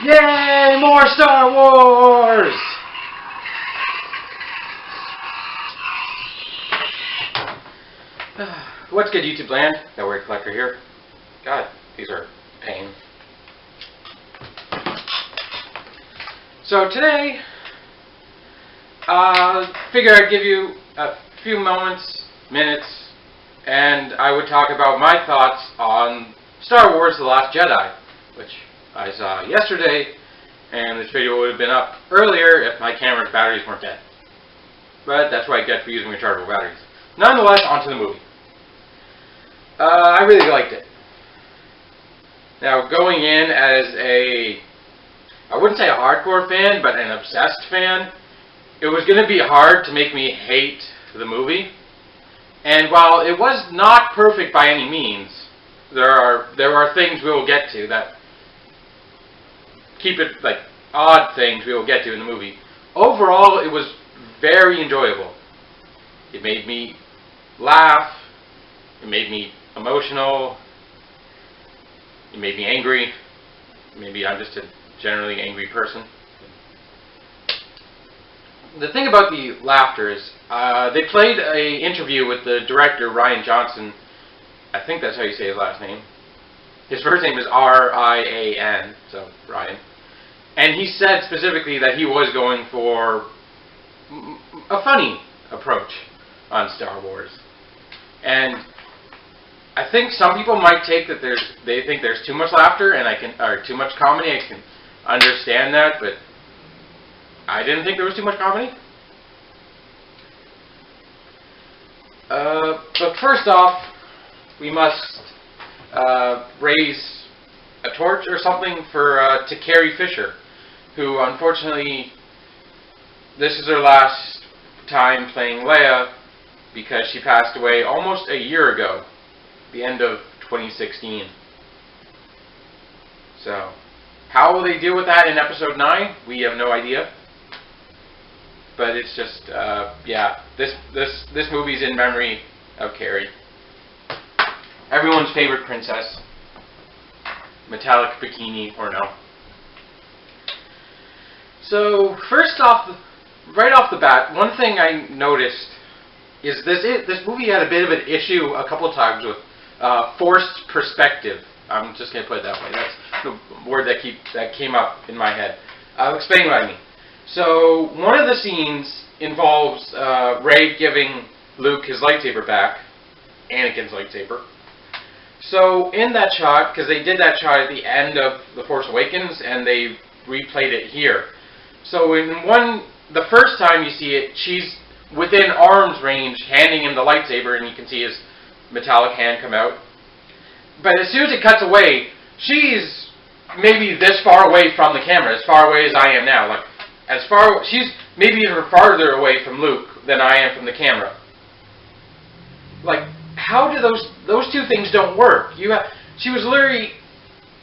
Yay! More Star Wars! What's good, YouTube land? No Word Collector here. God, these are a pain. So today, figure I'd give you a few minutes, and I would talk about my thoughts on Star Wars: The Last Jedi, which I saw yesterday, and this video would have been up earlier if my camera's batteries weren't dead. But that's what I get for using rechargeable batteries. Nonetheless, onto the movie. I really liked it. Now, going in as I wouldn't say a hardcore fan, but an obsessed fan, it was going to be hard to make me hate the movie. And while it was not perfect by any means, there are things we will get to that keep it like odd things we will get to in the movie. Overall, it was very enjoyable. It made me laugh. It made me emotional. It made me angry. Maybe I'm just a generally angry person. The thing about the laughter is they played an interview with the director, Rian Johnson. I think that's how you say his last name. His first name is R-I-A-N, so Ryan. And he said specifically that he was going for a funny approach on Star Wars. And I think some people might take that they think there's too much laughter or too much comedy. I can understand that, but I didn't think there was too much comedy. But first off, we must raise a torch or something to Carrie Fisher, who unfortunately this is her last time playing Leia because she passed away almost a year ago, the end of 2016. So, how will they deal with that in Episode 9? We have no idea. But it's just, yeah, this movie's in memory of Carrie. Everyone's favorite princess. Metallic bikini or no. So, first off, right off the bat, one thing I noticed is this movie had a bit of an issue a couple of times with forced perspective. I'm just going to put it that way. That's the word that came up in my head. I'll explain what I mean. So, one of the scenes involves Rey giving Luke his lightsaber back, Anakin's lightsaber. So, in that shot, because they did that shot at the end of The Force Awakens, and they replayed it here. So, the first time you see it, she's within arm's range, handing him the lightsaber, and you can see his metallic hand come out. But as soon as it cuts away, she's maybe this far away from the camera, as far away as I am now. Like, she's maybe even farther away from Luke than I am from the camera. Like, how do those two things don't work? She was literally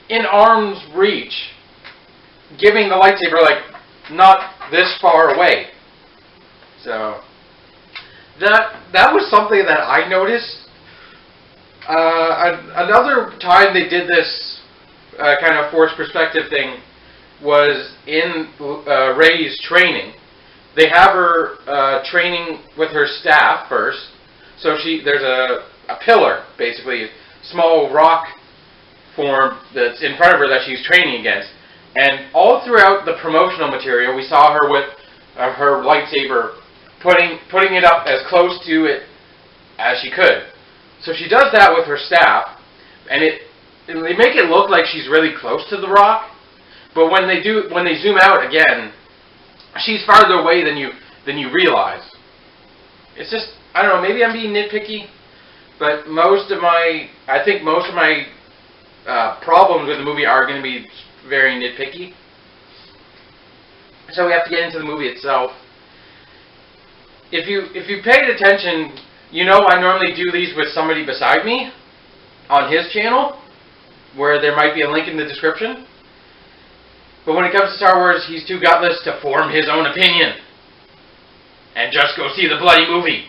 in arm's reach, giving the lightsaber, like, not this far away. So, that was something that I noticed. Another time they did this kind of forced perspective thing was in Rey's training. They have her training with her staff first. So there's a pillar, basically, a small rock form that's in front of her that she's training against. And all throughout the promotional material, we saw her with her lightsaber putting it up as close to it as she could. So she does that with her staff, and they make it look like she's really close to the rock. But when they zoom out again, she's farther away than you realize. It's just, I don't know, maybe I'm being nitpicky, But I think most of my problems with the movie are going to be very nitpicky. So we have to get into the movie itself. If you paid attention, you know I normally do these with somebody beside me on his channel, where there might be a link in the description. But when it comes to Star Wars, he's too gutless to form his own opinion and just go see the bloody movie.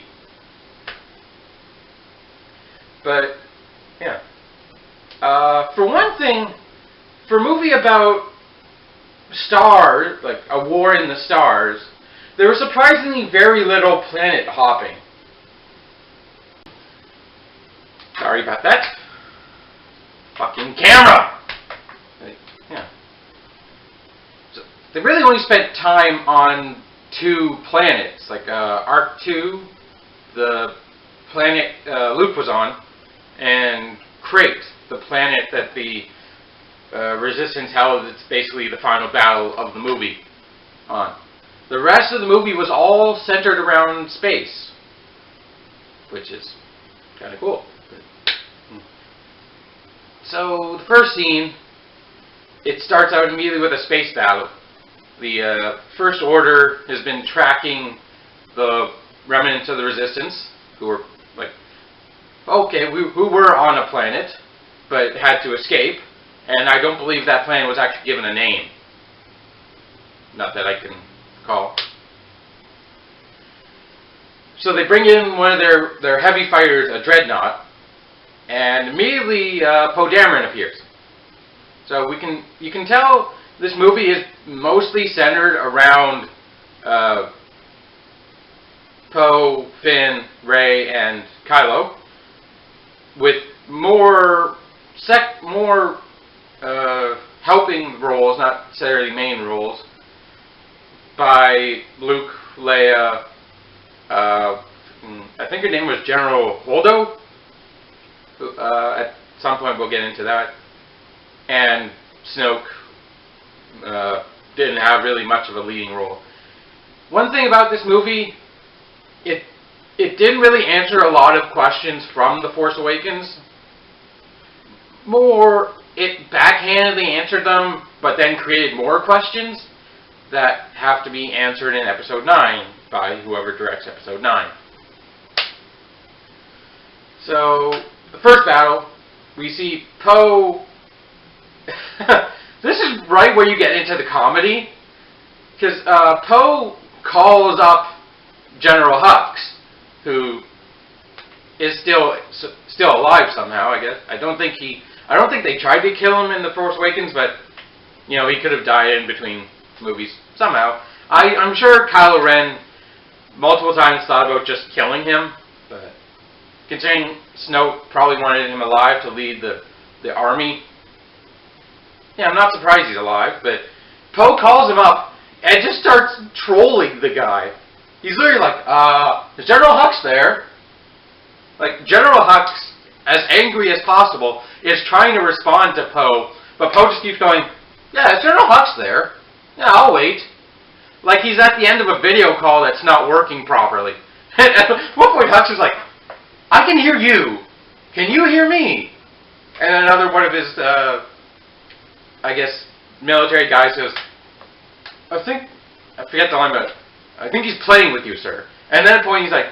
But yeah, for one thing, for a movie about stars, like a war in the stars, there was surprisingly very little planet hopping. Sorry about that. Fucking camera! Yeah. So they really only spent time on 2 planets, like Arc 2, the planet Luke was on, and Crate, the planet that the Resistance held. It's basically the final battle of the movie on. The rest of the movie was all centered around space, which is kind of cool. So the first scene, it starts out immediately with a space battle. The First Order has been tracking the remnants of the Resistance, who were like, okay, who were on a planet, but had to escape. And I don't believe that planet was actually given a name. Not that I can recall. So they bring in one of their heavy fighters, a dreadnought, and immediately Poe Dameron appears. So you can tell this movie is mostly centered around Poe, Finn, Rey, and Kylo, with more helping roles, not necessarily main roles, by Luke, Leia, I think her name was General Holdo. At some point we'll get into that. And Snoke didn't have really much of a leading role. One thing about this movie, it didn't really answer a lot of questions from The Force Awakens. More, it backhandedly answered them, but then created more questions that have to be answered in Episode 9 by whoever directs Episode 9. So, the first battle, we see Poe. This is right where you get into the comedy, because Poe calls up General Hux, who is still alive somehow, I guess. I don't think they tried to kill him in The Force Awakens, but you know, he could have died in between movies somehow. I'm sure Kylo Ren multiple times thought about just killing him, but considering Snoke probably wanted him alive to lead the army, yeah, I'm not surprised he's alive. But Poe calls him up and just starts trolling the guy. He's literally like, is General Hux there? Like, General Hux, as angry as possible, is trying to respond to Poe, but Poe just keeps going, yeah, is General Hux there? Yeah, I'll wait. Like he's at the end of a video call that's not working properly. At one point, Hux is like, I can hear you. Can you hear me? And another one of his, I guess, military guys says, I forget the line, but I think he's playing with you, sir. And then at a point he's like,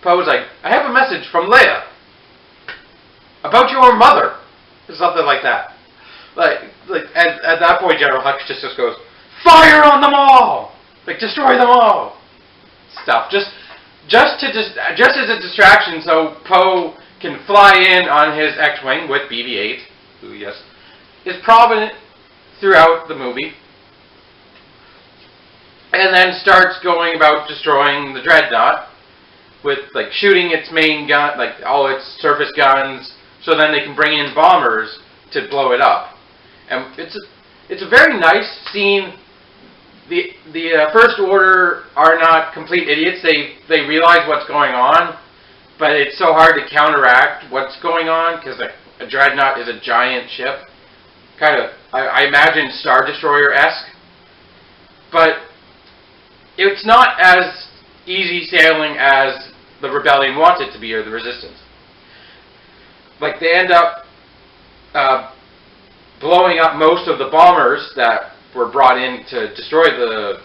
Poe's like, I have a message from Leia about your mother, or something like that. Like at that point, General Hux just goes, fire on them all, like destroy them all, stuff. Just as a distraction, so Poe can fly in on his X-wing with BB-8, who yes is prominent throughout the movie, and then starts going about destroying the dreadnought with like shooting its main gun, like all its surface guns, so then they can bring in bombers to blow it up. And it's a very nice scene. The First Order are not complete idiots. They realize what's going on, but it's so hard to counteract what's going on because a dreadnought is a giant ship, kind of I imagine Star Destroyer-esque, but it's not as easy sailing as the Rebellion wants it to be, or the Resistance. like they end up blowing up most of the bombers that were brought in to destroy the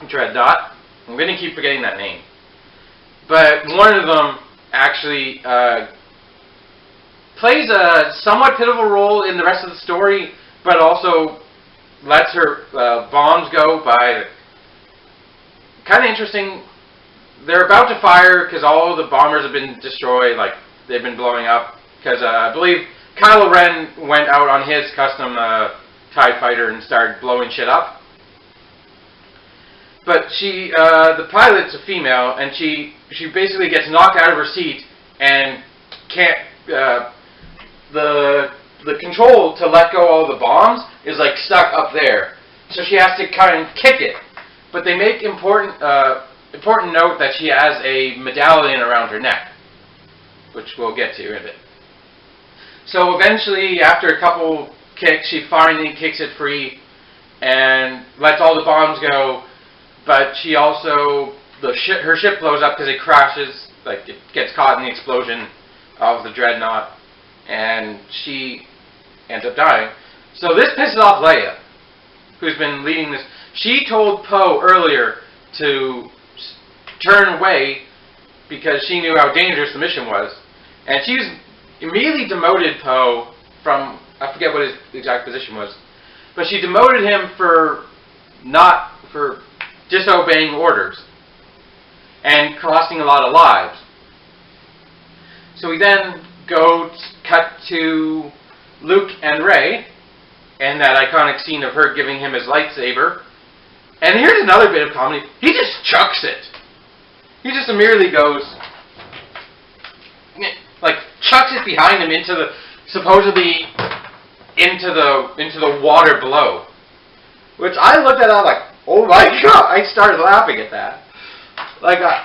Dreadnought. I'm going to keep forgetting that name. But one of them actually plays a somewhat pivotal role in the rest of the story, but also lets her bombs go by. Kind of interesting. They're about to fire because all of the bombers have been destroyed, like they've been blowing up. Because I believe Kylo Ren went out on his custom TIE fighter and started blowing shit up. But she, the pilot's a female, and she basically gets knocked out of her seat and can't. The control to let go all the bombs is like stuck up there, so she has to kind of kick it. But they make important note that she has a medallion around her neck, which we'll get to in a bit. So eventually, after a couple kicks, she finally kicks it free and lets all the bombs go. But she also, her ship blows up because it crashes, like it gets caught in the explosion of the Dreadnought, and she ends up dying. So this pisses off Leia, who's been leading this. She told Poe earlier to turn away because she knew how dangerous the mission was, and she's immediately demoted Poe from, I forget what his exact position was, but she demoted him for disobeying orders and costing a lot of lives. So we then cut to Luke and Rey, and that iconic scene of her giving him his lightsaber. And here's another bit of comedy. He just chucks it. He just immediately goes, like, chucks it behind him supposedly into the water below. Which I looked at, I was like, oh my god! I started laughing at that. Like, I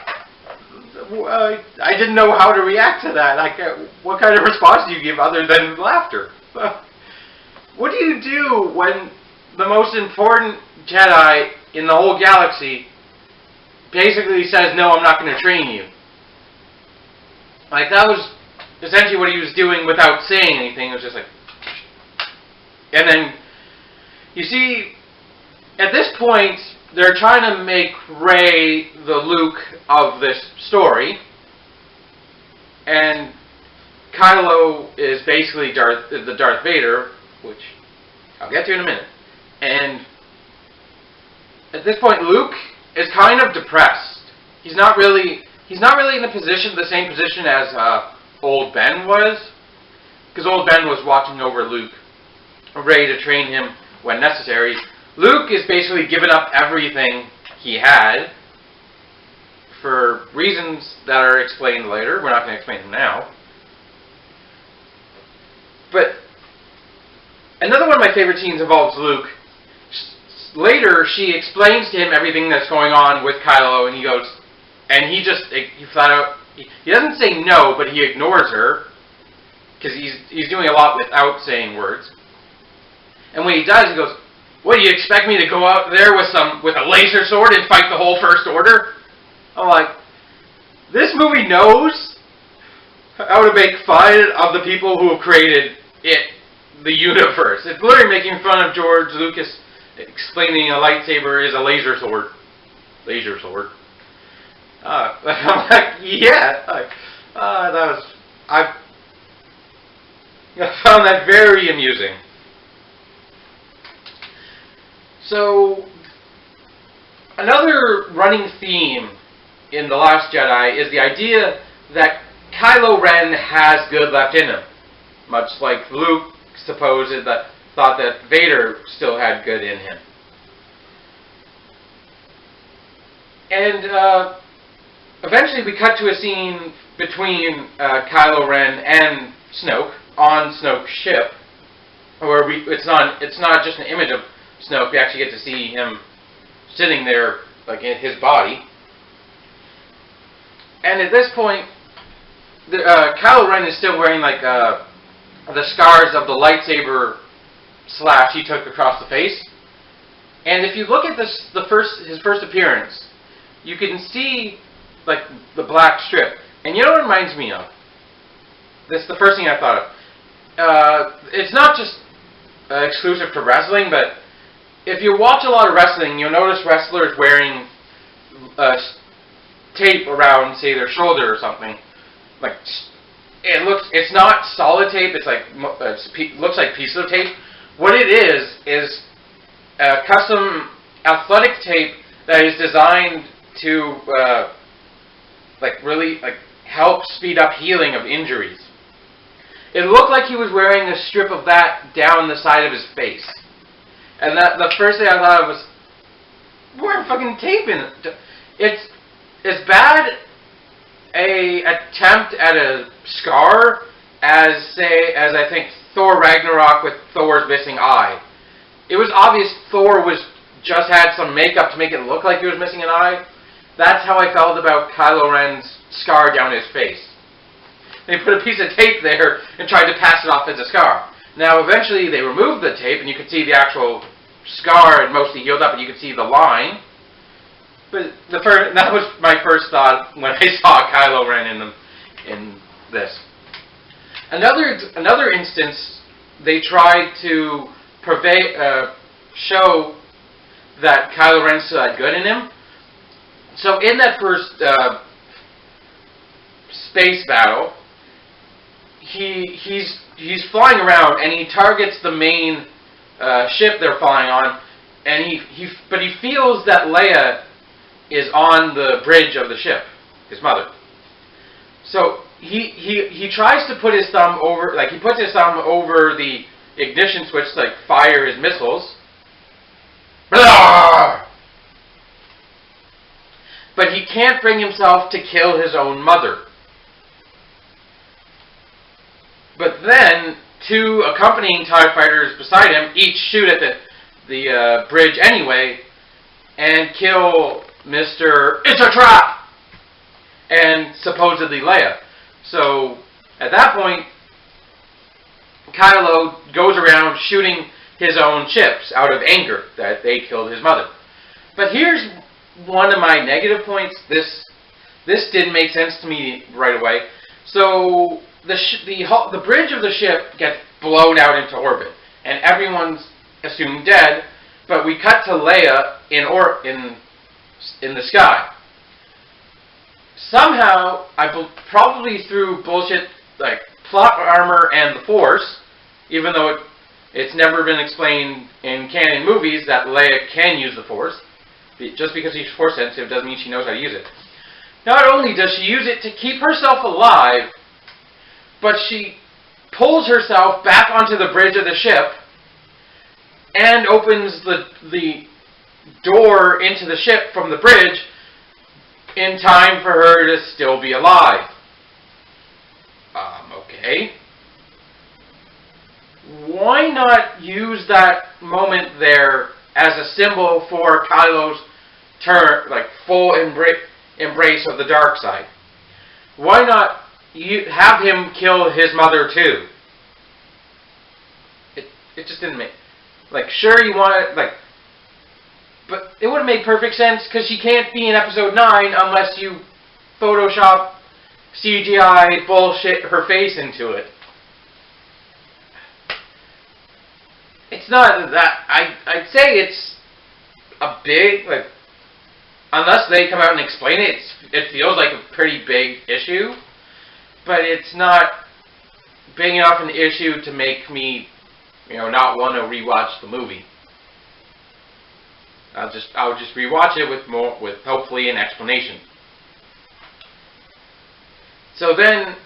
didn't know how to react to that. Like, what kind of response do you give other than laughter? What do you do when the most important Jedi in the whole galaxy basically says, no, I'm not going to train you? Like, that was essentially what he was doing without saying anything. It was just like... And then, you see, at this point, they're trying to make Rey the Luke of this story. And Kylo is basically the Darth Vader, which I'll get to in a minute. And at this point, Luke is kind of depressed. He's not really in the same position as old Ben was, because old Ben was watching over Luke, ready to train him when necessary. Luke is basically given up everything he had for reasons that are explained later. We're not going to explain them now. But another one of my favorite scenes involves Luke. Later, she explains to him everything that's going on with Kylo, and he goes, and he flat out, he doesn't say no, but he ignores her, because he's doing a lot without saying words. And when he does, he goes, what, do you expect me to go out there with a laser sword and fight the whole First Order? I'm like, this movie knows how to make fun of the people who have created the universe. It's literally making fun of George Lucas explaining a lightsaber is a laser sword. Laser sword. I'm like, yeah. I found that very amusing. So, another running theme in The Last Jedi is the idea that Kylo Ren has good left in him, much like Luke thought that Vader still had good in him. And eventually we cut to a scene between Kylo Ren and Snoke on Snoke's ship, where it's not just an image of Snoke. We actually get to see him sitting there, like in his body. And at this point, Kylo Ren is still wearing like the scars of the lightsaber slash he took across the face. And if you look at his first appearance, you can see like the black strip. And you know what it reminds me of? this is the first thing I thought of. It's not just exclusive to wrestling, but if you watch a lot of wrestling, you'll notice wrestlers wearing tape around, say, their shoulder or something. Like, it's not solid tape. It's like looks like pieces of tape. What it is custom athletic tape that is designed to really help speed up healing of injuries. It looked like he was wearing a strip of that down the side of his face. And that the first thing I thought of was, wearing fucking tape in it. It's as bad a attempt at a scar as I think Thor Ragnarok with Thor's missing eye. It was obvious Thor just had some makeup to make it look like he was missing an eye. That's how I felt about Kylo Ren's scar down his face. They put a piece of tape there and tried to pass it off as a scar. Now, eventually, they removed the tape, and you could see the actual scar had mostly healed up, and you could see the line. But that was my first thought when I saw Kylo Ren in this. Another instance, they tried to show that Kylo Ren still had good in him. So in that first space battle, he's flying around and he targets the main ship they're flying on, and but he feels that Leia is on the bridge of the ship, his mother. So he tries to put his thumb over, he puts his thumb over the ignition switch to fire his missiles. Blah! But he can't bring himself to kill his own mother. But then, two accompanying TIE fighters beside him each shoot at the bridge anyway and kill Mr. It's a Trap! And supposedly Leia. So, at that point, Kylo goes around shooting his own ships out of anger that they killed his mother. But here's one of my negative points. This didn't make sense to me right away. So the bridge of the ship gets blown out into orbit, and everyone's assumed dead. But we cut to Leia in the sky. Somehow, probably through bullshit like plot armor and the Force, even though it's never been explained in canon movies that Leia can use the Force. Just because she's Force sensitive doesn't mean she knows how to use it. Not only does she use it to keep herself alive, but she pulls herself back onto the bridge of the ship and opens the door into the ship from the bridge in time for her to still be alive. Okay. Why not use that moment there as a symbol for Kylo's full embrace of the dark side? Why not have him kill his mother too? It just didn't make... sure you want it, but it would have made perfect sense because she can't be in Episode 9 unless you Photoshop CGI bullshit her face into it. It's not that... I'd say it's a big... unless they come out and explain it, it feels like a pretty big issue. But it's not big enough an issue to make me, not want to rewatch the movie. I'll just rewatch it with hopefully an explanation. So then,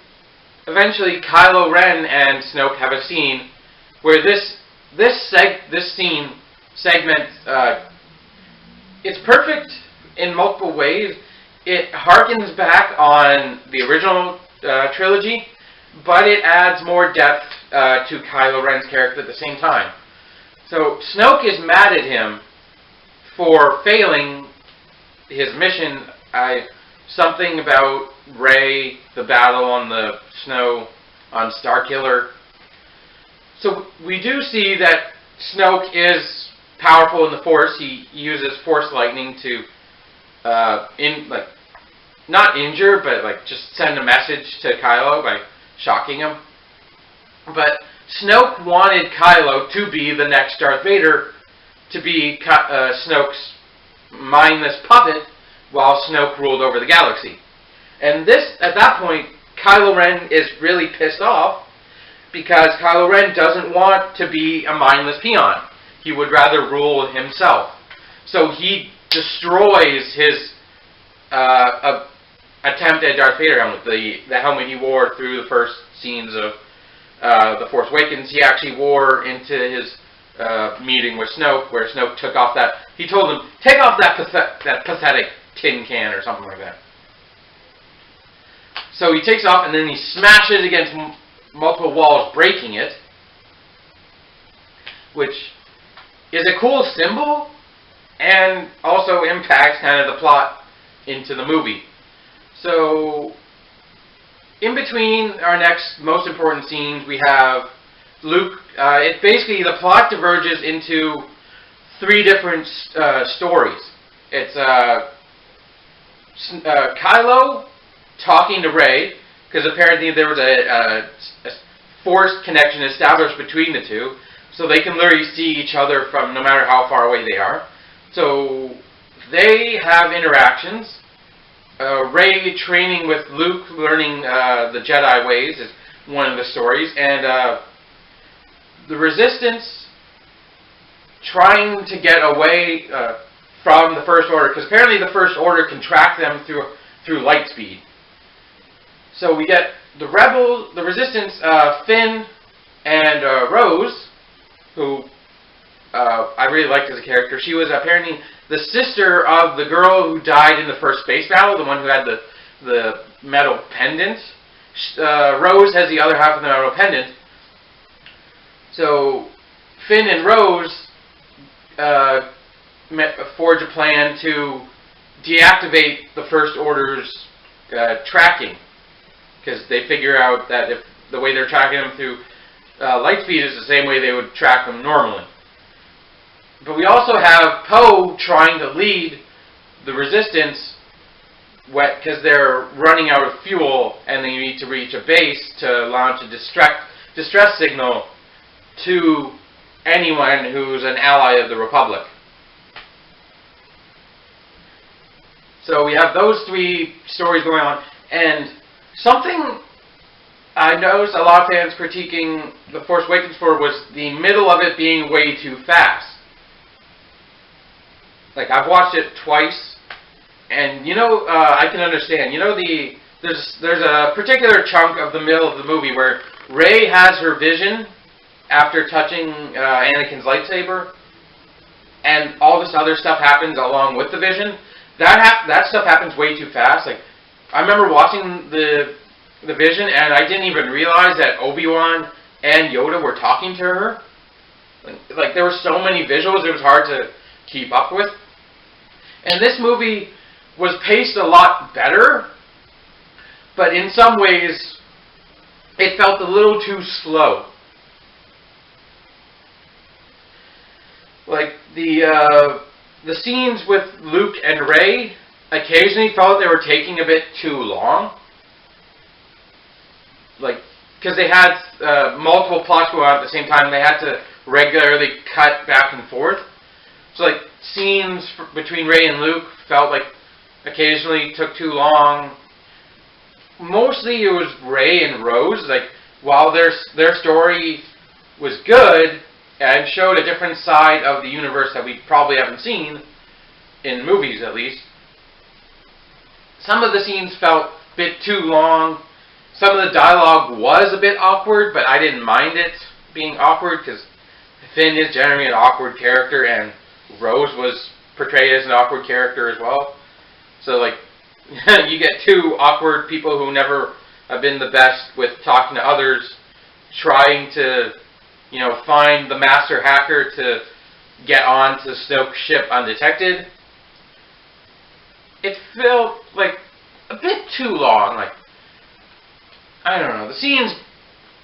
eventually, Kylo Ren and Snoke have a scene where this segment, it's perfect in multiple ways. It harkens back on the original trilogy, but it adds more depth to Kylo Ren's character at the same time. So Snoke is mad at him for failing his mission. Something about Rey, the battle on the snow on Starkiller. So we do see that Snoke is powerful in the Force. He uses Force lightning to not injure, but just send a message to Kylo by shocking him. But Snoke wanted Kylo to be the next Darth Vader, to be Snoke's mindless puppet while Snoke ruled over the galaxy. And at that point, Kylo Ren is really pissed off because Kylo Ren doesn't want to be a mindless peon. He would rather rule himself. So he destroys his attempt at Darth Vader helmet, the helmet he wore through the first scenes of The Force Awakens. He actually wore into his meeting with Snoke, where Snoke took off that. He told him, "Take off that pathetic tin can," or something like that. So he takes off, and then he smashes against multiple walls, breaking it, which is a cool symbol, and also impacts kind of the plot into the movie. So, in between our next most important scenes, we have Luke. It basically, the plot diverges into 3 different stories. It's Kylo talking to Rey, because apparently there was a forced connection established between the two, so they can literally see each other from no matter how far away they are. So they have interactions. Rey training with Luke, learning the Jedi ways is one of the stories, and the Resistance trying to get away from the First Order, because apparently the First Order can track them through light speed. So we get the Rebels, the Resistance, Finn and Rose, who I really liked as a character. She was apparently the sister of the girl who died in the first space battle, the one who had the metal pendant. Rose has the other half of the metal pendant. So Finn and Rose forge a plan to deactivate the First Order's tracking, because they figure out that if the way they're tracking them through light speed is the same way they would track them normally. But we also have Poe trying to lead the Resistance because they're running out of fuel and they need to reach a base to launch a distress signal to anyone who's an ally of the Republic. So we have those 3 stories going on, and something I noticed a lot of fans critiquing The Force Awakens for was the middle of it being way too fast. Like, I've watched it twice, and I can understand. There's a particular chunk of the middle of the movie where Rey has her vision after touching Anakin's lightsaber, and all this other stuff happens along with the vision. That stuff happens way too fast. Like, I remember watching the vision, and I didn't even realize that Obi-Wan and Yoda were talking to her. Like, there were so many visuals, it was hard to keep up with. And this movie was paced a lot better, but in some ways, it felt a little too slow. Like, the scenes with Luke and Rey occasionally felt they were taking a bit too long. Like, because they had multiple plots going on at the same time, they had to regularly cut back and forth. So, like, scenes between Rey and Luke felt like occasionally took too long. Mostly it was Rey and Rose. Like, while their story was good and showed a different side of the universe that we probably haven't seen, in movies at least, some of the scenes felt a bit too long. Some of the dialogue was a bit awkward, but I didn't mind it being awkward, because Finn is generally an awkward character, and Rose was portrayed as an awkward character as well. So, like, you get 2 awkward people who never have been the best with talking to others, trying to, find the master hacker to get onto Snoke's ship undetected. It felt like a bit too long. Like, I don't know. The scenes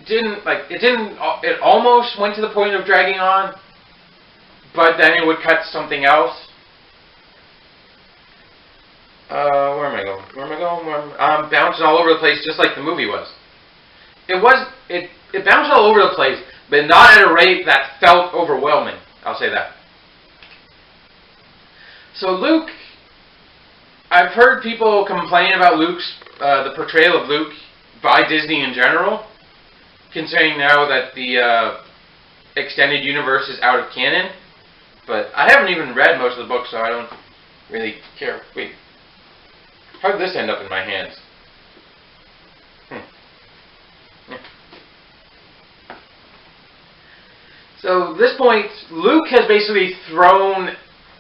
it almost went to the point of dragging on, but then it would cut to something else. Where am I going? I'm bouncing all over the place just like the movie was. it bounced all over the place, but not at a rate that felt overwhelming. I'll say that. So Luke, I've heard people complain about the portrayal of Luke by Disney in general, considering now that the extended universe is out of canon. But I haven't even read most of the books, so I don't really care. Wait, how did this end up in my hands? Yeah. So at this point, Luke has basically thrown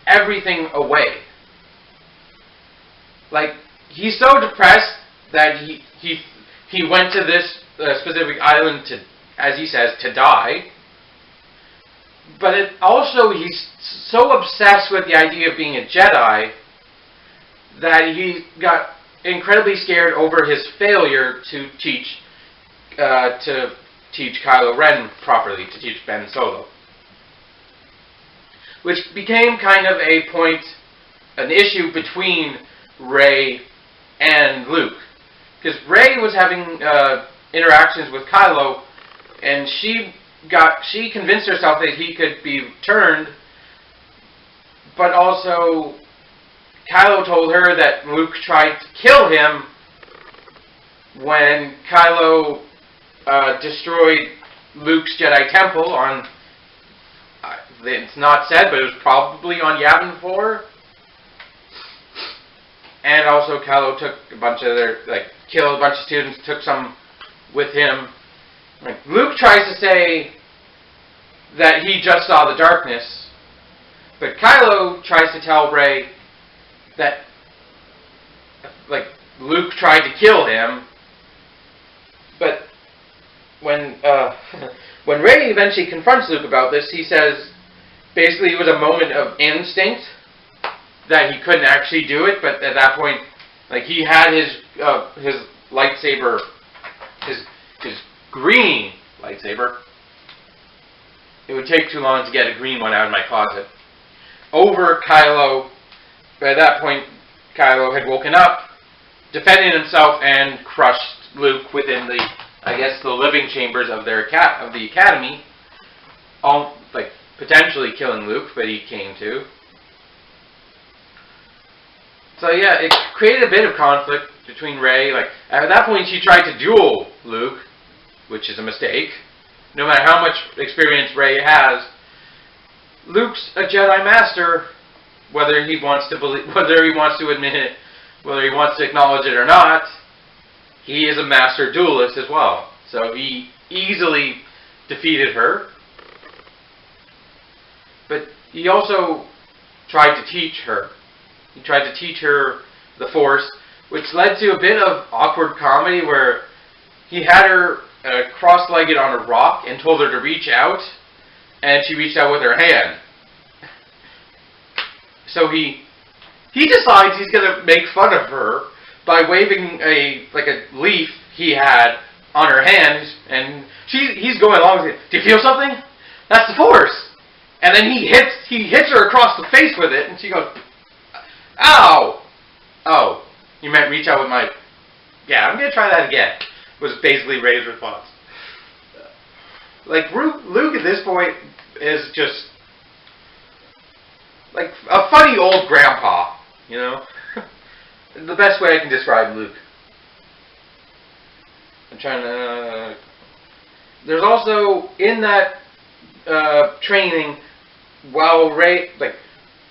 everything away. Like, he's so depressed that he went to this specific island to, as he says, to die. But he's so obsessed with the idea of being a Jedi that he got incredibly scared over his failure to teach Kylo Ren properly, to teach Ben Solo. Which became kind of an issue between Rey and Luke. Because Rey was having interactions with Kylo, and she convinced herself that he could be turned, but also Kylo told her that Luke tried to kill him when Kylo destroyed Luke's Jedi Temple on, it's not said, but it was probably on Yavin 4. And also Kylo took a bunch of killed a bunch of students, took some with him. Luke tries to say that he just saw the darkness, but Kylo tries to tell Rey that Luke tried to kill him. But when Rey eventually confronts Luke about this, he says basically it was a moment of instinct, that he couldn't actually do it, but at that point, he had his lightsaber, his green lightsaber. It would take too long to get a green one out of my closet. Over Kylo, but at that point, Kylo had woken up, defended himself, and crushed Luke within the living chambers of the academy, potentially killing Luke, but he came to. So yeah, it created a bit of conflict between Rey. At that point, she tried to duel Luke, which is a mistake. No matter how much experience Rey has, Luke's a Jedi Master, whether he wants to admit it, whether he wants to acknowledge it or not. He is a master duelist as well. So he easily defeated her. But he also tried to teach her. He tried to teach her the Force, which led to a bit of awkward comedy where he had her cross-legged on a rock and told her to reach out, and she reached out with her hand. So he decides he's going to make fun of her by waving a leaf he had on her hand, and he's going along with it. Do you feel something? That's the Force. And then he hits her across the face with it, and she goes, "Ow!" "Oh, you meant reach out with my..." "Yeah, I'm going to try that again," was basically Rey's response. Luke at this point is just a funny old grandpa, you know? The best way I can describe Luke. I'm trying to... There's also, in that training, while Rey...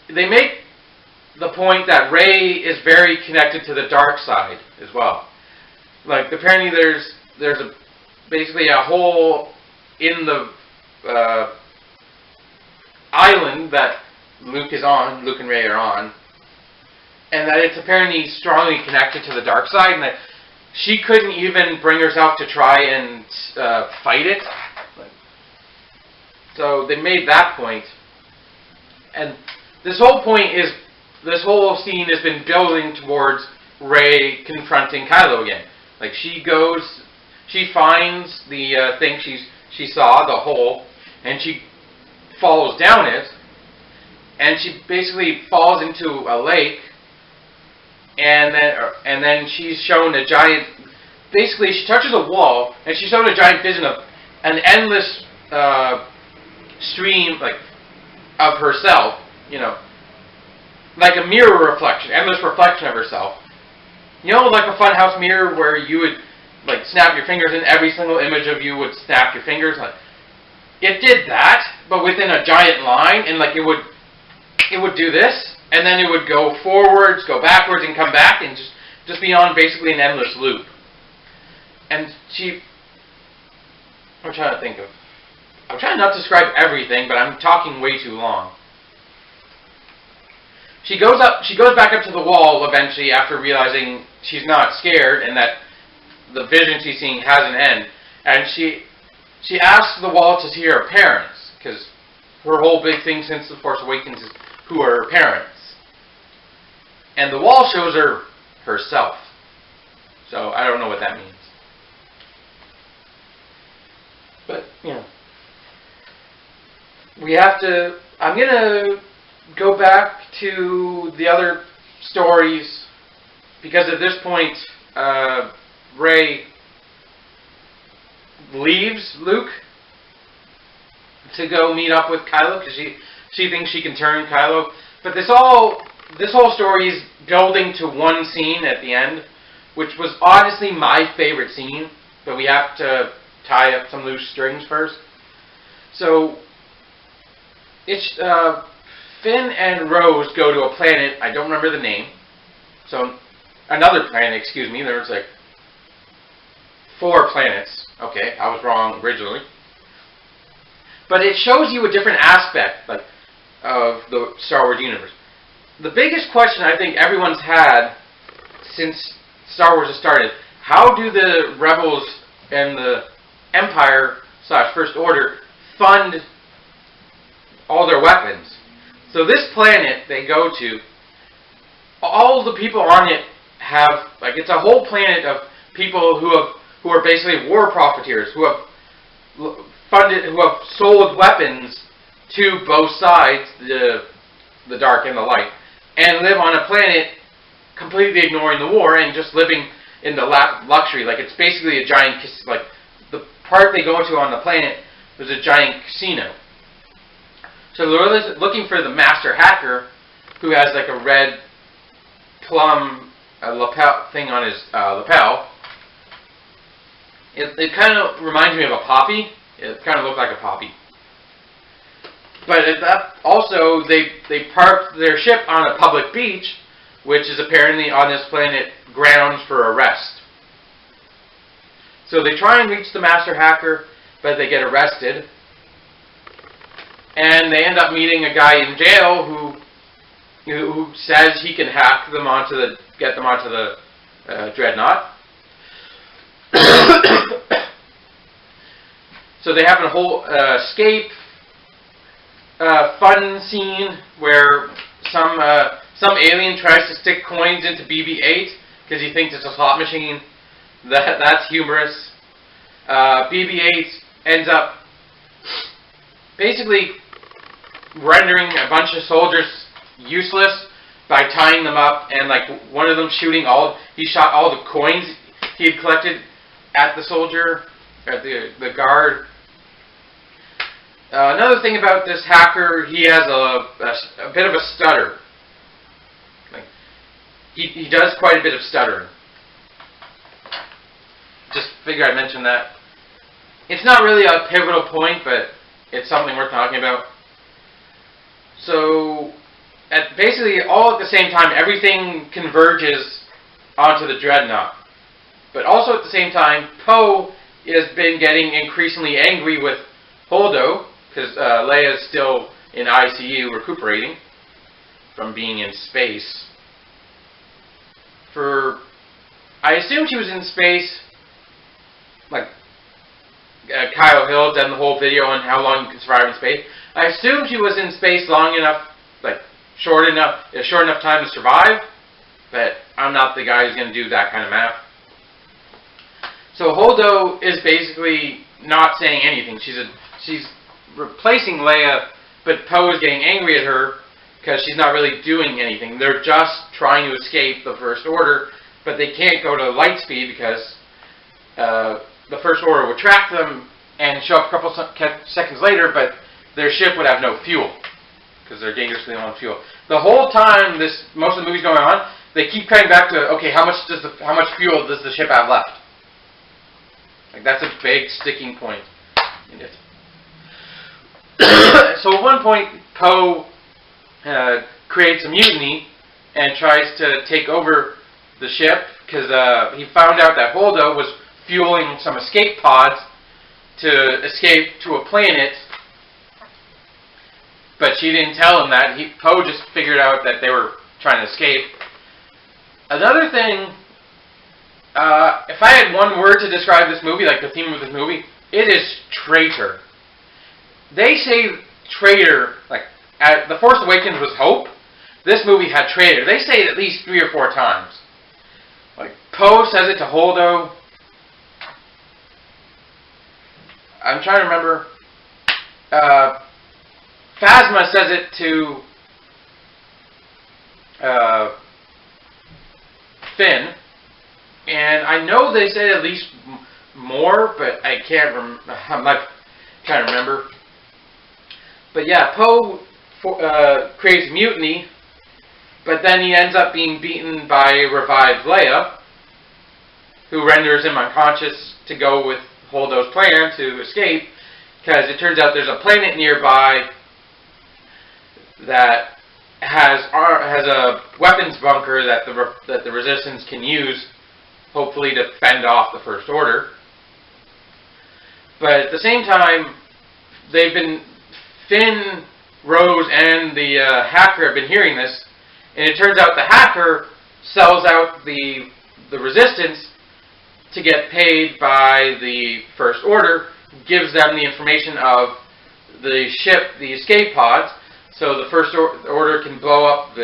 they make the point that Rey is very connected to the dark side as well. Apparently there's basically a hole in the island that Luke and Rey are on, and that it's apparently strongly connected to the dark side, and that she couldn't even bring herself to try and fight it. So they made that point, and this whole scene has been building towards Rey confronting Kylo again. She finds the thing she saw, the hole, and she falls down it, and she basically falls into a lake, and then she's shown a giant basically she touches a wall, and she showed a giant vision of an endless stream, like, of herself, you know, like a mirror reflection, endless reflection of herself. You know, like a funhouse mirror where you would, like, snap your fingers and every single image of you would snap your fingers. Like, it did that, but within a giant line, and like it would do this, and then it would go forwards, go backwards, and come back, and just be on basically an endless loop. And I'm trying to think of, I'm trying not to describe everything, but I'm talking way too long. She goes back up to the wall eventually after realizing she's not scared and that the vision she's seeing has an end. And she asks the wall to see her parents, because her whole big thing since The Force Awakens is who are her parents. And the wall shows her herself. So I don't know what that means. But, you know, we have to, I'm going to go back to the other stories, because at this point, Rey leaves Luke to go meet up with Kylo, because she thinks she can turn Kylo. But this whole story is building to one scene at the end, which was honestly my favorite scene, but we have to tie up some loose strings first. So it's Finn and Rose go to a planet, I don't remember the name. So another planet, excuse me, there's like 4 planets. Okay, I was wrong originally. But it shows you a different aspect, like, of the Star Wars universe. The biggest question I think everyone's had since Star Wars has started, how do the Rebels and the Empire / First Order fund all their weapons? So this planet they go to, all the people on it have, like, it's a whole planet of people who are basically war profiteers, who have sold weapons to both sides, the dark and the light, and live on a planet completely ignoring the war and just living in the luxury. Like, it's basically a giant, like, the part they go to on the planet is a giant casino. So they're looking for the master hacker, who has like a red plum lapel thing on his lapel. It kind of reminds me of a poppy. It kind of looked like a poppy. But also, they parked their ship on a public beach, which is apparently on this planet grounds for arrest. So they try and reach the master hacker, but they get arrested. And they end up meeting a guy in jail who says he can hack them get them onto the dreadnought. So they have a whole escape fun scene where some alien tries to stick coins into BB-8 because he thinks it's a slot machine. That's humorous. BB-8 ends up basically rendering a bunch of soldiers useless by tying them up, and like one of them he shot all the coins he had collected at the soldier, at the guard. Another thing about this hacker, he has a bit of a stutter. Like, he does quite a bit of stuttering. Just figured I'd mention that. It's not really a pivotal point, but it's something worth talking about. So, basically, all at the same time, everything converges onto the dreadnought. But also at the same time, Poe has been getting increasingly angry with Holdo, because Leia's still in ICU recuperating from being in space. I assume she was in space, like Kyle Hill done the whole video on how long you can survive in space. I assume she was in space long enough, like short enough time to survive, but I'm not the guy who's going to do that kind of math. So Holdo is basically not saying anything. She's replacing Leia, but Poe is getting angry at her because she's not really doing anything. They're just trying to escape the First Order, but they can't go to light speed because the First Order would track them and show up a couple seconds later, but their ship would have no fuel because they're dangerously low on fuel. The whole time most of the movie's going on, they keep coming back to, okay, how much fuel does the ship have left? Like, that's a big sticking point in it. So at one point, Poe creates a mutiny and tries to take over the ship because he found out that Holdo was fueling some escape pods to escape to a planet, but she didn't tell him that. Poe just figured out that they were trying to escape. Another thing, if I had one word to describe this movie, like the theme of this movie, it is traitor. They say traitor, like The Force Awakens was hope. This movie had traitor. They say it at least 3 or 4 times. Like, Poe says it to Holdo. I'm trying to remember. Phasma says it to Finn. And I know they say at least more, but I can't I'm not trying to remember. But yeah, Poe creates mutiny, but then he ends up being beaten by revived Leia, who renders him unconscious to go with Holdo's plan to escape, because it turns out there's a planet nearby that has a weapons bunker that the Resistance can use, hopefully to fend off the First Order. But at the same time, Finn, Rose, and the hacker have been hearing this, and it turns out the hacker sells out the Resistance to get paid by the First Order, gives them the information of the ship, the escape pods, so the First Order can blow up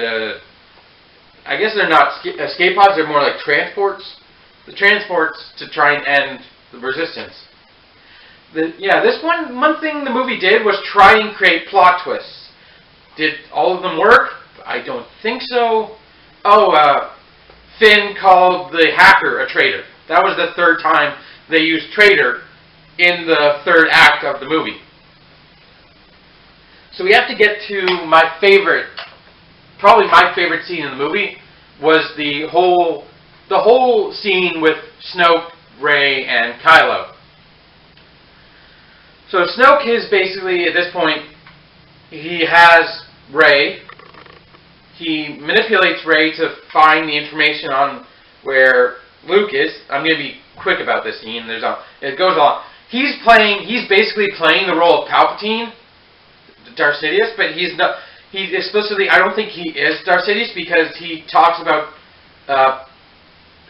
I guess they're not escape pods, they're more like transports. The transports to try and end the Resistance. This one thing the movie did was try and create plot twists. Did all of them work? I don't think so. Finn called the hacker a traitor. That was the 3rd time they used traitor in the 3rd act of the movie. So we have to get to probably my favorite scene in the movie was the whole scene with Snoke, Rey, and Kylo. So Snoke is basically, at this point, he has Rey. He manipulates Rey to find the information on where Luke is. I'm going to be quick about this scene. It goes on. He's basically playing the role of Palpatine, Darth Sidious, but he's not. He explicitly, I don't think he is Darth Sidious because he talks about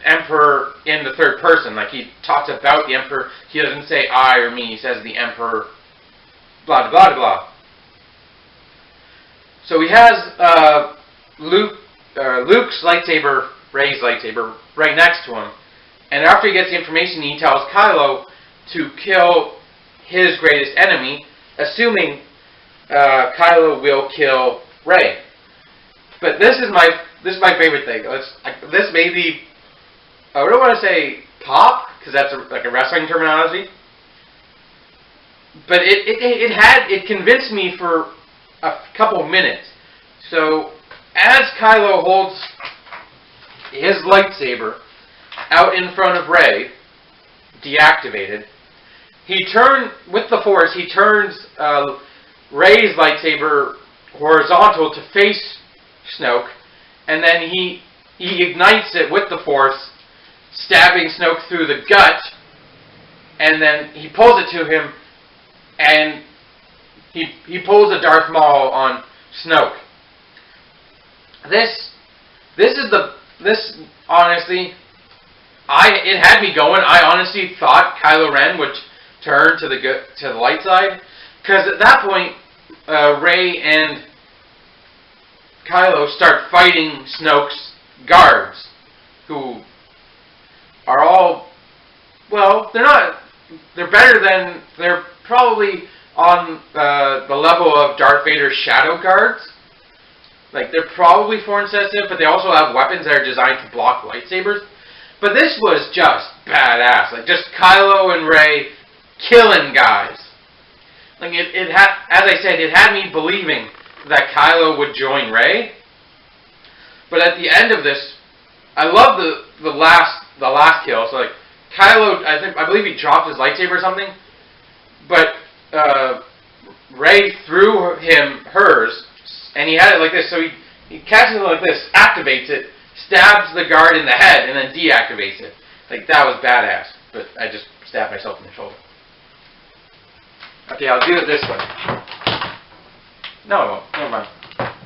Emperor in the 3rd person. Like, he talks about the Emperor. He doesn't say I or me. He says the Emperor, blah, blah, blah. So he has Luke's lightsaber, Rey's lightsaber, right next to him. And after he gets the information, he tells Kylo to kill his greatest enemy, assuming Kylo will kill Rey. But this is my favorite thing. This may be, I don't want to say pop, because that's like a wrestling terminology. But it convinced me for a couple minutes. So as Kylo holds his lightsaber out in front of Rey, deactivated, with the Force, he turns Rey's lightsaber horizontal to face Snoke, and then he ignites it with the Force, stabbing Snoke through the gut, and then he pulls it to him, and he pulls a Darth Maul on Snoke. This honestly, it had me going. I honestly thought Kylo Ren would turn to the light side, because at that point, Rey and Kylo start fighting Snoke's guards, who are all, well, they're probably on the level of Darth Vader's shadow guards. Like, they're probably force sensitive, but they also have weapons that are designed to block lightsabers. But this was just badass. Like, just Kylo and Rey killing guys. Like, it had, as I said, it had me believing that Kylo would join Rey. But at the end of this, I love the last kill. So, like, Kylo, I believe he dropped his lightsaber or something. But Rey threw him hers, and he had it like this. So he catches it like this, activates it, stabs the guard in the head, and then deactivates it. Like, that was badass. But I just stabbed myself in the shoulder. Okay, I'll do it this way. No, I won't. Never mind.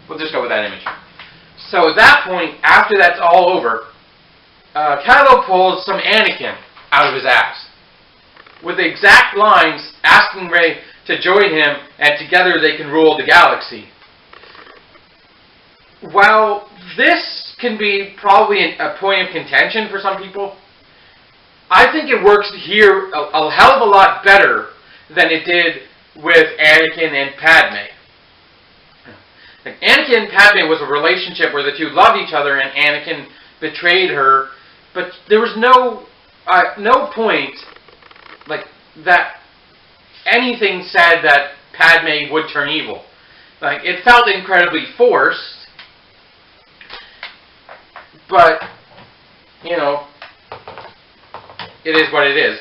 We'll just go with that image. So at that point, after that's all over, Kylo pulls some Anakin out of his ass, with the exact lines asking Rey to join him, and together they can rule the galaxy. While this can be probably a point of contention for some people, I think it works here a hell of a lot better than it did with Anakin and Padme. Like, Anakin and Padme was a relationship where the two loved each other, and Anakin betrayed her, but there was no point, like, that anything said that Padme would turn evil. Like, it felt incredibly forced, but, you know, it is what it is.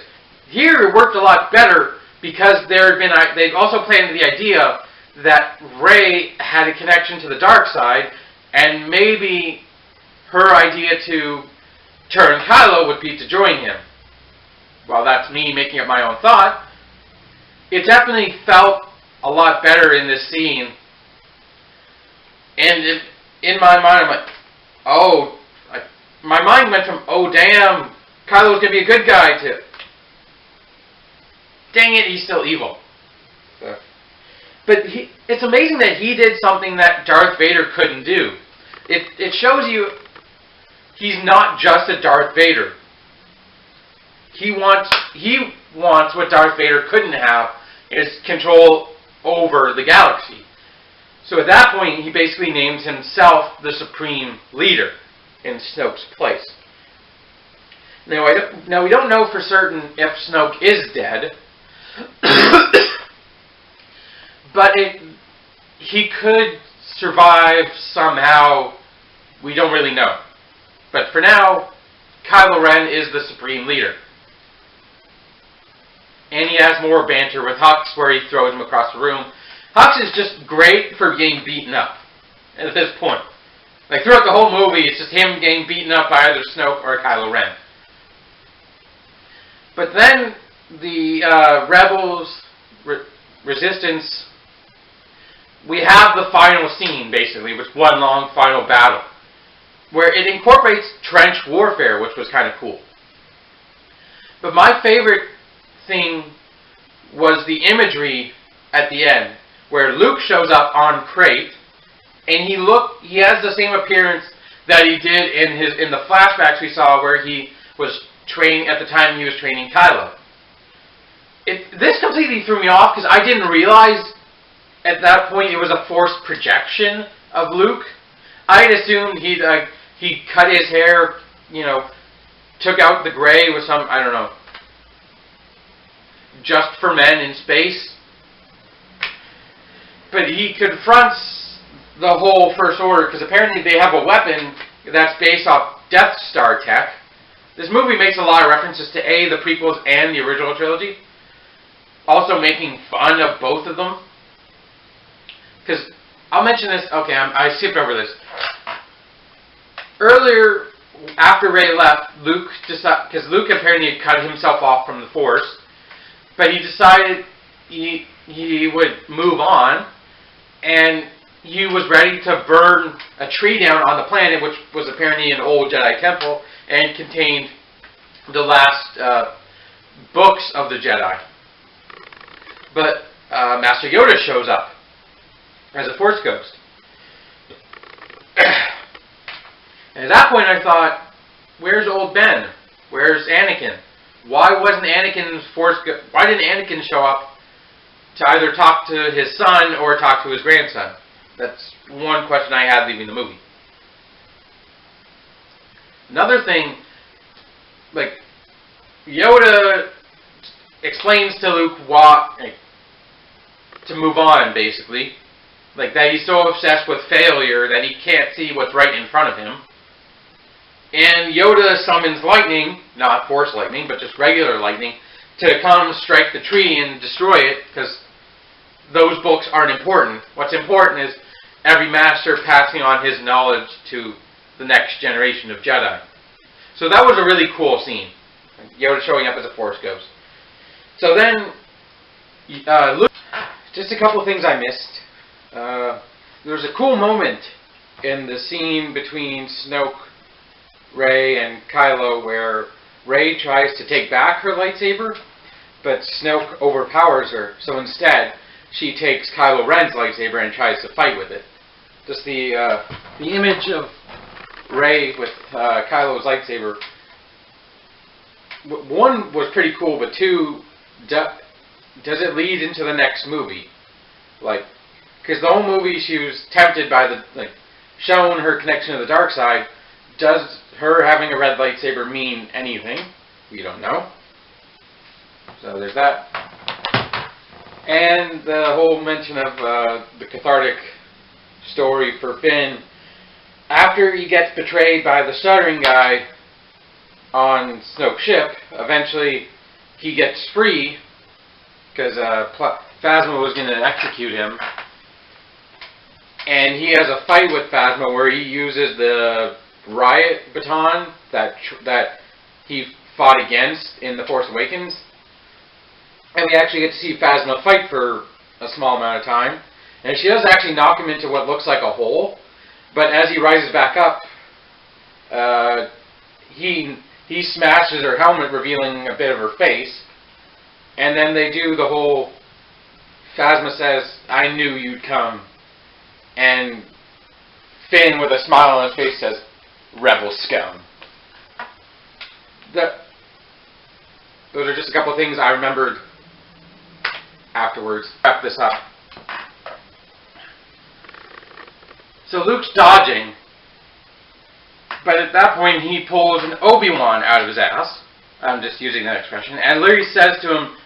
Here it worked a lot better because they'd also planted the idea that Rey had a connection to the dark side, and maybe her idea to turn Kylo would be to join him. Well, that's me making up my own thought. It definitely felt a lot better in this scene. And in my mind, I'm like, oh, my mind went from, oh damn, Kylo's going to be a good guy, to, dang it, he's still evil. So. But it's amazing that he did something that Darth Vader couldn't do. It shows you he's not just a Darth Vader. He wants what Darth Vader couldn't have, is control over the galaxy. So at that point, he basically names himself the Supreme Leader in Snoke's place. Now we don't know for certain if Snoke is dead, but he could survive somehow. We don't really know. But for now, Kylo Ren is the Supreme Leader. And he has more banter with Hux, where he throws him across the room. Hux is just great for getting beaten up at this point. Like, throughout the whole movie, it's just him getting beaten up by either Snoke or Kylo Ren. But then the Rebels, Resistance, we have the final scene, basically, with one long final battle, where it incorporates trench warfare, which was kind of cool. But my favorite thing was the imagery at the end, where Luke shows up on Crate, and he has the same appearance that he did in the flashbacks we saw, where he was training at the time he was training Kylo. This completely threw me off because I didn't realize at that point it was a forced projection of Luke. I had assumed he cut his hair, you know, took out the gray with some, I don't know, just for men in space. But he confronts the whole First Order because apparently they have a weapon that's based off Death Star tech. This movie makes a lot of references to the prequels and the original trilogy. Also making fun of both of them. Because, I'll mention this, okay, I skipped over this. Earlier, after Rey left, Luke decided, because Luke apparently had cut himself off from the Force, but he decided he would move on, and he was ready to burn a tree down on the planet, which was apparently an old Jedi temple, and contained the last books of the Jedi. But Master Yoda shows up as a Force ghost. And at that point I thought, where's old Ben? Where's Anakin? Why wasn't Anakin's Force why didn't Anakin show up to either talk to his son or talk to his grandson? That's one question I had leaving the movie. Another thing like Yoda explains to Luke to move on, basically. Like that he's so obsessed with failure that he can't see what's right in front of him. And Yoda summons lightning, not force lightning, but just regular lightning, to come strike the tree and destroy it, because those books aren't important. What's important is every master passing on his knowledge to the next generation of Jedi. So that was a really cool scene. Yoda showing up as a Force ghost. So then, Luke, just a couple of things I missed. There was a cool moment in the scene between Snoke, Rey, and Kylo where Rey tries to take back her lightsaber, but Snoke overpowers her. So instead, she takes Kylo Ren's lightsaber and tries to fight with it. Just the image of Rey with Kylo's lightsaber. One was pretty cool, but two, does it lead into the next movie? Like, because the whole movie she was tempted by shown her connection to the dark side. Does her having a red lightsaber mean anything? We don't know. So there's that. And the whole mention of the cathartic story for Finn. After he gets betrayed by the stuttering guy on Snoke's ship, eventually he gets free because Phasma was going to execute him. And he has a fight with Phasma where he uses the riot baton that he fought against in The Force Awakens. And we actually get to see Phasma fight for a small amount of time. And she does actually knock him into what looks like a hole. But as he rises back up, he smashes her helmet, revealing a bit of her face. And then they do the whole, Phasma says, "I knew you'd come." And Finn, with a smile on his face, says, "Rebel scum." Those are just a couple of things I remembered afterwards. Wrap this up. So Luke's dodging, but at that point he pulls an Obi-Wan out of his ass. I'm just using that expression. And literally says to him,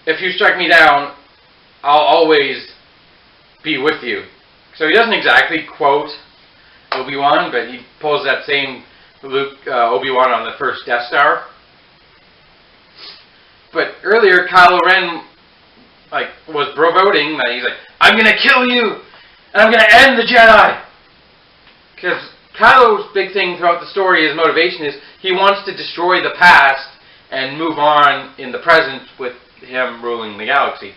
"If you strike me down, I'll always be with you." So he doesn't exactly quote Obi-Wan, but he pulls that same Obi-Wan on the first Death Star. But earlier, Kylo Ren was voting that he's like, "I'm going to kill you, and I'm going to end the Jedi." Because Kylo's big thing throughout the story, his motivation is he wants to destroy the past and move on in the present with him ruling the galaxy.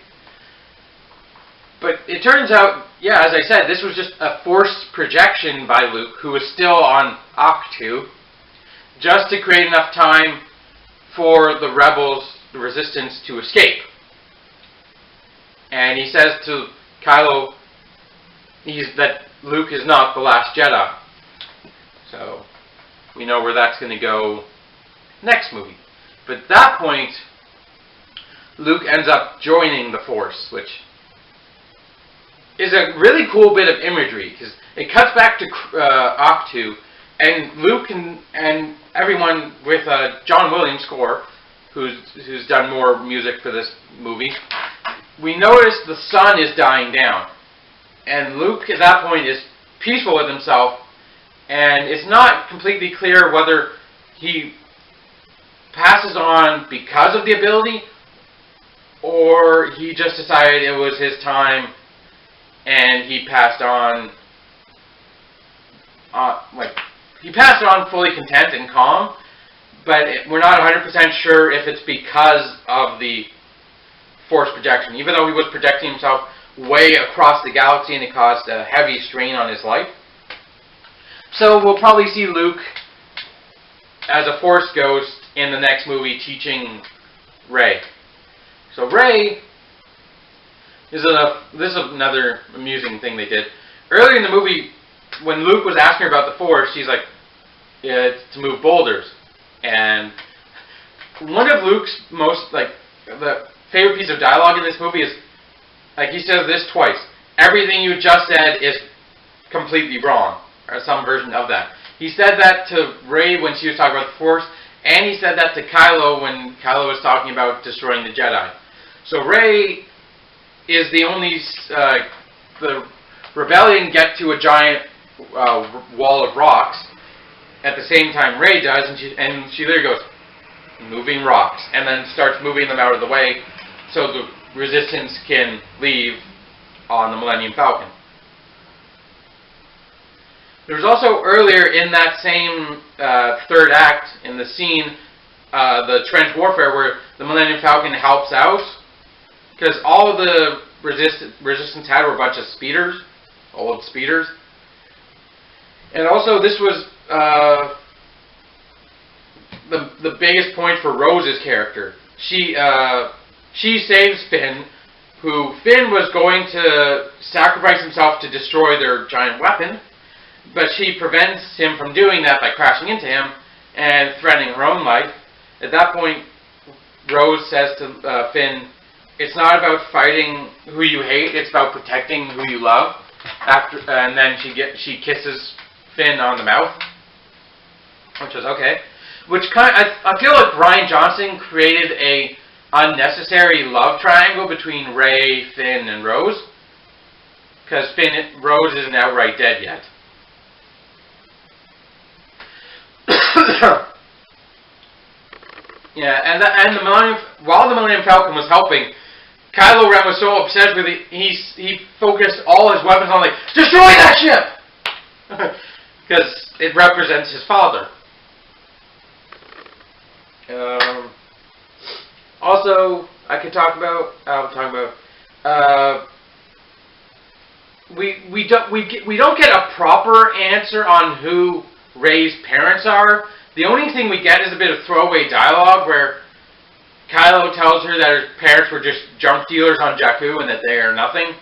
But it turns out, yeah, as I said, this was just a forced projection by Luke, who was still on Ahch-To, just to create enough time for the rebels, the resistance, to escape. And he says to Kylo that Luke is not the last Jedi. So we know where that's going to go next movie. But at that point, Luke ends up joining the Force, which is a really cool bit of imagery, because it cuts back to Ahch-To, and Luke and everyone with John Williams' score, who's done more music for this movie, we notice the sun is dying down. And Luke, at that point, is peaceful with himself, and it's not completely clear whether he passes on because of the ability, or he just decided it was his time, and he passed on, he passed on fully content and calm, but we're not 100% sure if it's because of the Force projection, even though he was projecting himself way across the galaxy and it caused a heavy strain on his life. So we'll probably see Luke as a Force ghost in the next movie teaching Rey. So Rey, this is another amusing thing they did. Earlier in the movie, when Luke was asking her about the Force, she's like, "It's to move boulders." And one of Luke's most, the favorite piece of dialogue in this movie is, he says this twice: "Everything you just said is completely wrong," or some version of that. He said that to Rey when she was talking about the Force, And he said that to Kylo when Kylo was talking about destroying the Jedi. So Rey is the only... the rebellion get to a giant wall of rocks at the same time Rey does, and she literally goes, moving rocks, and then starts moving them out of the way so the Resistance can leave on the Millennium Falcon. There was also earlier in that same third act, in the scene, the trench warfare, where the Millennium Falcon helps out, because all the Resistance had were a bunch of speeders, old speeders. And also this was the biggest point for Rose's character. She saves Finn, who Finn was going to sacrifice himself to destroy their giant weapon, but she prevents him from doing that by crashing into him and threatening her own life. At that point, Rose says to Finn, "It's not about fighting who you hate; it's about protecting who you love." And then she kisses Finn on the mouth, which was okay. I feel like Rian Johnson created a unnecessary love triangle between Rey, Finn, and Rose, because Rose isn't outright dead yet. Yeah, and while the Millennium Falcon was helping, Kylo Ren was so obsessed with it, he focused all his weapons on, like, destroy that ship! Because it represents his father. Also, I'll talk about, we don't get a proper answer on who Rey's parents are. The only thing we get is a bit of throwaway dialogue where Kylo tells her that her parents were just junk dealers on Jakku and that they are nothing.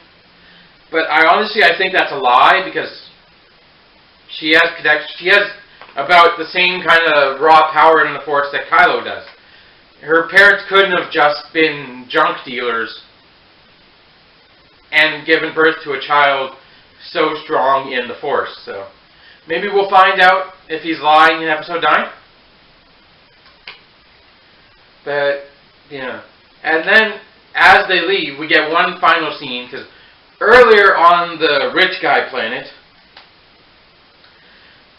But I think that's a lie, because she has about the same kind of raw power in the Force that Kylo does. Her parents couldn't have just been junk dealers and given birth to a child so strong in the Force. So maybe we'll find out if he's lying in episode 9. But, yeah. And then, as they leave, we get one final scene, because earlier on the rich guy planet,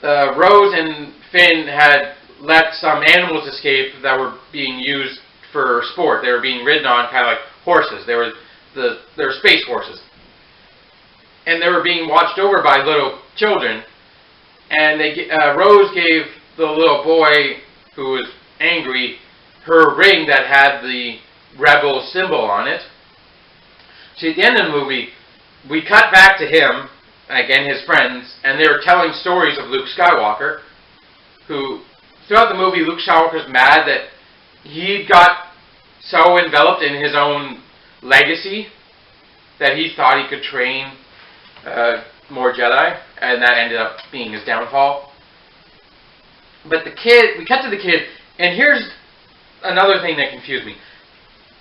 Rose and Finn had let some animals escape that were being used for sport. They were being ridden on kind of like horses. They were space horses. And they were being watched over by little children. And Rose gave the little boy who was angry her ring that had the rebel symbol on it. See, at the end of the movie, we cut back to him, again his friends, and they were telling stories of Luke Skywalker, who, throughout the movie, Luke Skywalker's mad that he got so enveloped in his own legacy that he thought he could train more Jedi, and that ended up being his downfall. But we cut to the kid, and here's another thing that confused me.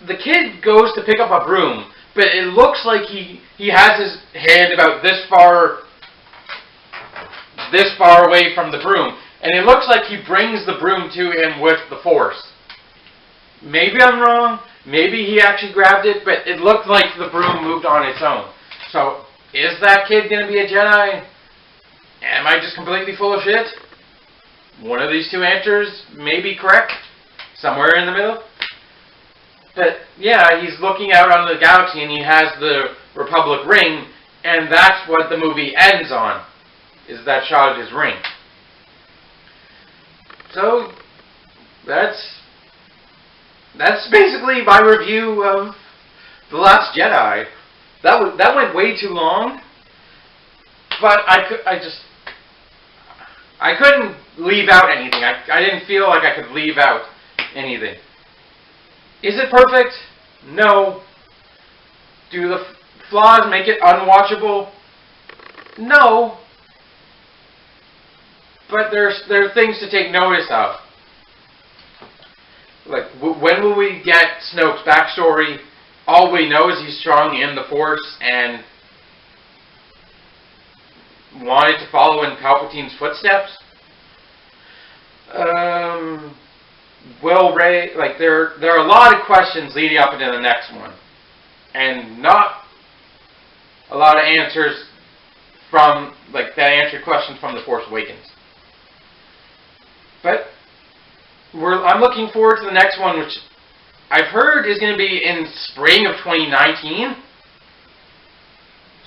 The kid goes to pick up a broom, but it looks like he has his hand about this far away from the broom, and it looks like he brings the broom to him with the Force. Maybe I'm wrong, maybe he actually grabbed it, but it looked like the broom moved on its own. So, is that kid going to be a Jedi? Am I just completely full of shit? One of these two answers may be correct, somewhere in the middle. But yeah, he's looking out on the galaxy and he has the Republic ring, and that's what the movie ends on, is that shot of his ring. So, that's basically my review of The Last Jedi. That went way too long, but I couldn't leave out anything. I didn't feel like I could leave out anything. Is it perfect? No. Do the flaws make it unwatchable? No. But there are things to take notice of. Like, when will we get Snoke's backstory? All we know is he's strong in the Force and wanted to follow in Palpatine's footsteps. like there are a lot of questions leading up into the next one, and not a lot of answers from like that answered questions from The Force Awakens. But I'm looking forward to the next one, which I've heard is going to be in spring of 2019.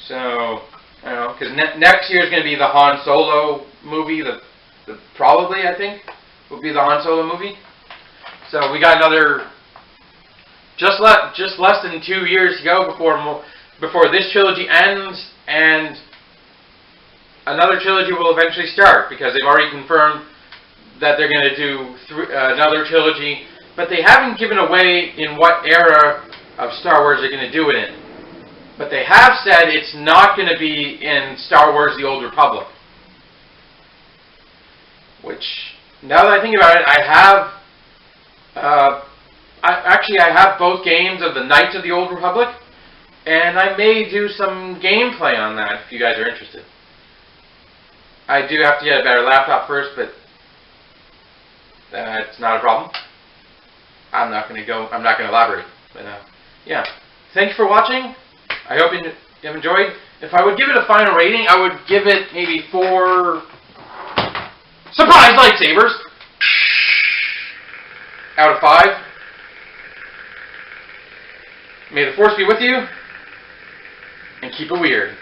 So, because next year is going to be the Han Solo movie. Probably, I think, will be the Han Solo movie. So we got another just less than 2 years to go before this trilogy ends, and another trilogy will eventually start, because they've already confirmed that they're going to do another trilogy, but they haven't given away in what era of Star Wars they're going to do it in. But they have said it's not going to be in Star Wars: The Old Republic. Which, now that I think about it, I have both games of the Knights of the Old Republic, and I may do some gameplay on that if you guys are interested. I do have to get a better laptop first, but it's not a problem. I'm not going to elaborate. But yeah, thanks for watching. I hope you have enjoyed. If I would give it a final rating, I would give it maybe 4 surprise lightsabers out of 5. May the Force be with you, and keep it weird.